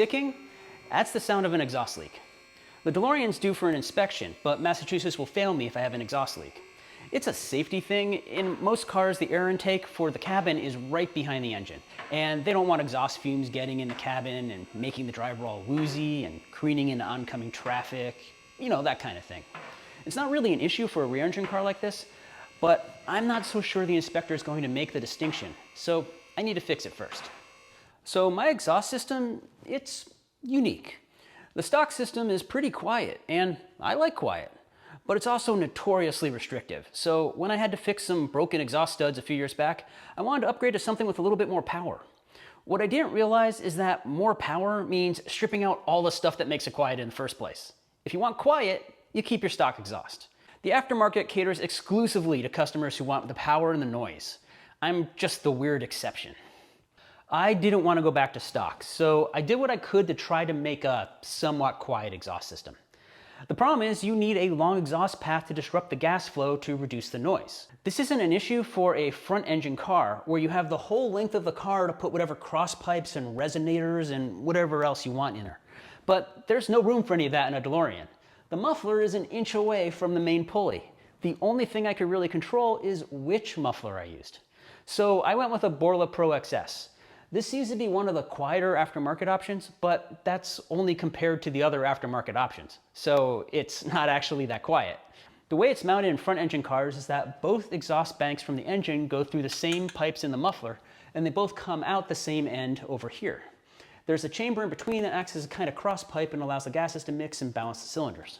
ticking, that's the sound of an exhaust leak. The DeLorean's due for an inspection, but Massachusetts will fail me if I have an exhaust leak. It's a safety thing. In most cars, the air intake for the cabin is right behind the engine, and they don't want exhaust fumes getting in the cabin and making the driver all woozy and careening into oncoming traffic, you know, that kind of thing. It's not really an issue for a rear engine car like this, but I'm not so sure the inspector is going to make the distinction, so I need to fix it first. So my exhaust system, it's unique. The stock system is pretty quiet, and I like quiet, but it's also notoriously restrictive. So when I had to fix some broken exhaust studs a few years back, I wanted to upgrade to something with a little bit more power. What I didn't realize is that more power means stripping out all the stuff that makes it quiet in the first place. If you want quiet, you keep your stock exhaust. The aftermarket caters exclusively to customers who want the power and the noise. I'm just the weird exception. I didn't want to go back to stock, so I did what I could to try to make a somewhat quiet exhaust system. The problem is you need a long exhaust path to disrupt the gas flow to reduce the noise. This isn't an issue for a front engine car where you have the whole length of the car to put whatever cross pipes and resonators and whatever else you want in her. But there's no room for any of that in a DeLorean. The muffler is an inch away from the main pulley. The only thing I could really control is which muffler I used. So I went with a Borla Pro XS. This seems to be one of the quieter aftermarket options, but that's only compared to the other aftermarket options. So it's not actually that quiet. The way it's mounted in front engine cars is that both exhaust banks from the engine go through the same pipes in the muffler, and they both come out the same end over here. There's a chamber in between that acts as a kind of cross pipe and allows the gases to mix and balance the cylinders.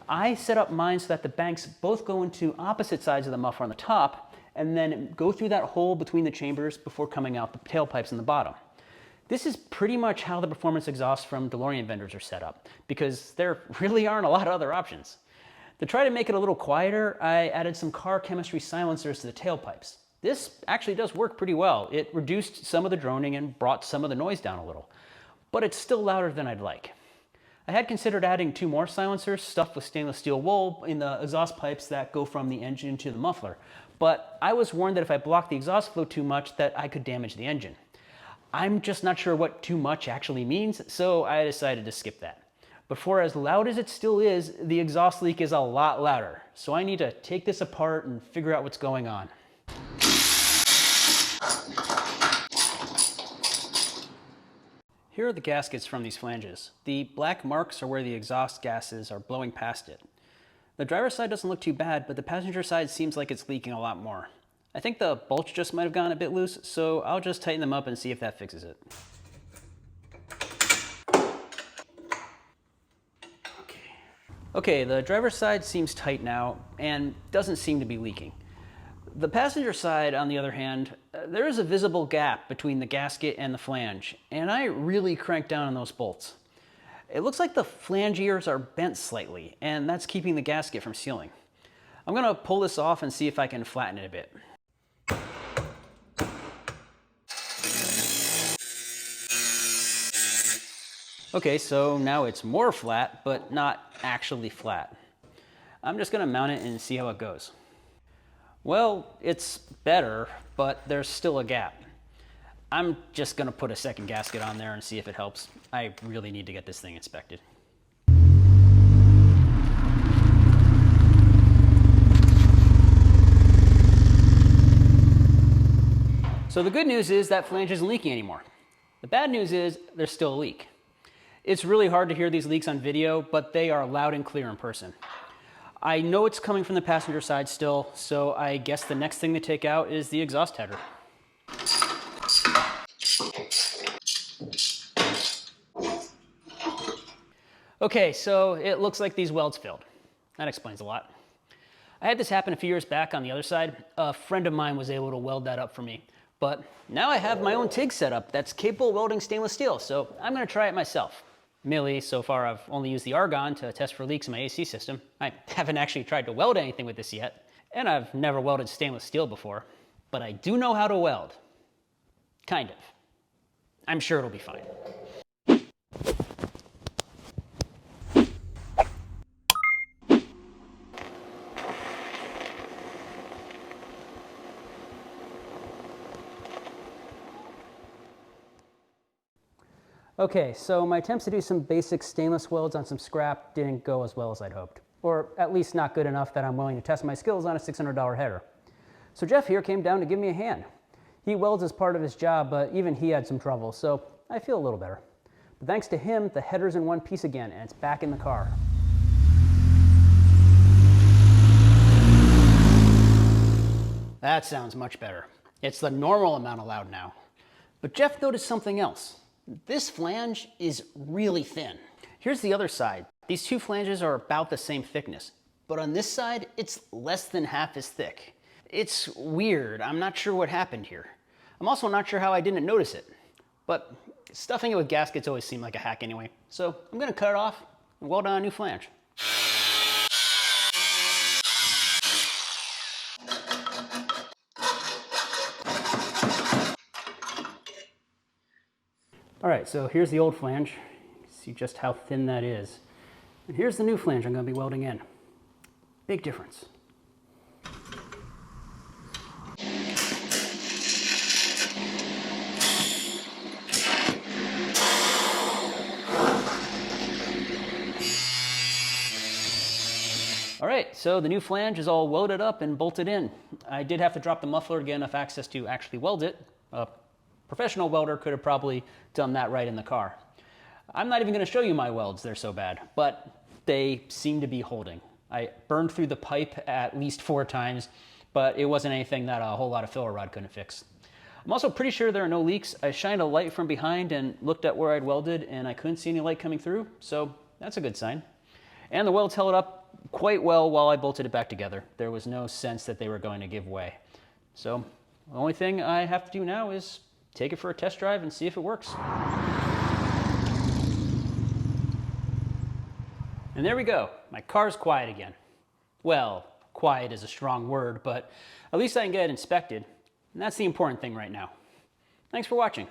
I set up mine so that the banks both go into opposite sides of the muffler on the top, and then go through that hole between the chambers before coming out the tailpipes in the bottom. This is pretty much how the performance exhausts from DeLorean vendors are set up, because there really aren't a lot of other options. To try to make it a little quieter, I added some car chemistry silencers to the tailpipes. This actually does work pretty well. It reduced some of the droning and brought some of the noise down a little, but it's still louder than I'd like. I had considered adding 2 more silencers stuffed with stainless steel wool in the exhaust pipes that go from the engine to the muffler, but I was warned that if I blocked the exhaust flow too much that I could damage the engine. I'm just not sure what too much actually means, so I decided to skip that. But for as loud as it still is, the exhaust leak is a lot louder, so I need to take this apart and figure out what's going on. Here are the gaskets from these flanges. The black marks are where the exhaust gases are blowing past it. The driver's side doesn't look too bad, but the passenger side seems like it's leaking a lot more. I think the bolts just might have gone a bit loose, so I'll just tighten them up and see if that fixes it. Okay, the driver's side seems tight now and doesn't seem to be leaking. The passenger side, on the other hand, there is a visible gap between the gasket and the flange, and I really cranked down on those bolts. It looks like the flange ears are bent slightly, and that's keeping the gasket from sealing. I'm gonna pull this off and see if I can flatten it a bit. Okay, so now it's more flat, but not actually flat. I'm just gonna mount it and see how it goes. Well, it's better, but there's still a gap. I'm just gonna put a second gasket on there and see if it helps. I really need to get this thing inspected. So the good news is that flange isn't leaking anymore. The bad news is there's still a leak. It's really hard to hear these leaks on video, but they are loud and clear in person. I know it's coming from the passenger side still, so I guess the next thing to take out is the exhaust header. Okay, so it looks like these welds failed. That explains a lot. I had this happen a few years back on the other side. A friend of mine was able to weld that up for me. But now I have my own TIG setup that's capable of welding stainless steel, so I'm gonna try it myself. Merely, so far I've only used the argon to test for leaks in my AC system. I haven't actually tried to weld anything with this yet, and I've never welded stainless steel before, but I do know how to weld. Kind of. I'm sure it'll be fine. Okay, so my attempts to do some basic stainless welds on some scrap didn't go as well as I'd hoped. Or at least not good enough that I'm willing to test my skills on a $600 header. So Jeff here came down to give me a hand. He welds as part of his job, but even he had some trouble, so I feel a little better. But thanks to him, the header's in one piece again, and it's back in the car. That sounds much better. It's the normal amount allowed now. But Jeff noticed something else. This flange is really thin. Here's the other side. These two flanges are about the same thickness, but on this side, it's less than half as thick. It's weird. I'm not sure what happened here. I'm also not sure how I didn't notice it. But stuffing it with gaskets always seemed like a hack anyway. So I'm gonna cut it off and weld on a new flange. All right, so here's the old flange. You can see just how thin that is. And here's the new flange I'm gonna be welding in. Big difference. All right, so the new flange is all welded up and bolted in. I did have to drop the muffler to get enough access to actually weld it. A professional welder could have probably done that right in the car. I'm not even gonna show you my welds, they're so bad, but they seem to be holding. I burned through the pipe at least 4 times, but it wasn't anything that a whole lot of filler rod couldn't fix. I'm also pretty sure there are no leaks. I shined a light from behind and looked at where I'd welded, and I couldn't see any light coming through, so that's a good sign. And the welds held up quite well while I bolted it back together. There was no sense that they were going to give way. So the only thing I have to do now is take it for a test drive and see if it works. And there we go. My car's quiet again. Well, quiet is a strong word, but at least I can get it inspected. And that's the important thing right now. Thanks for watching.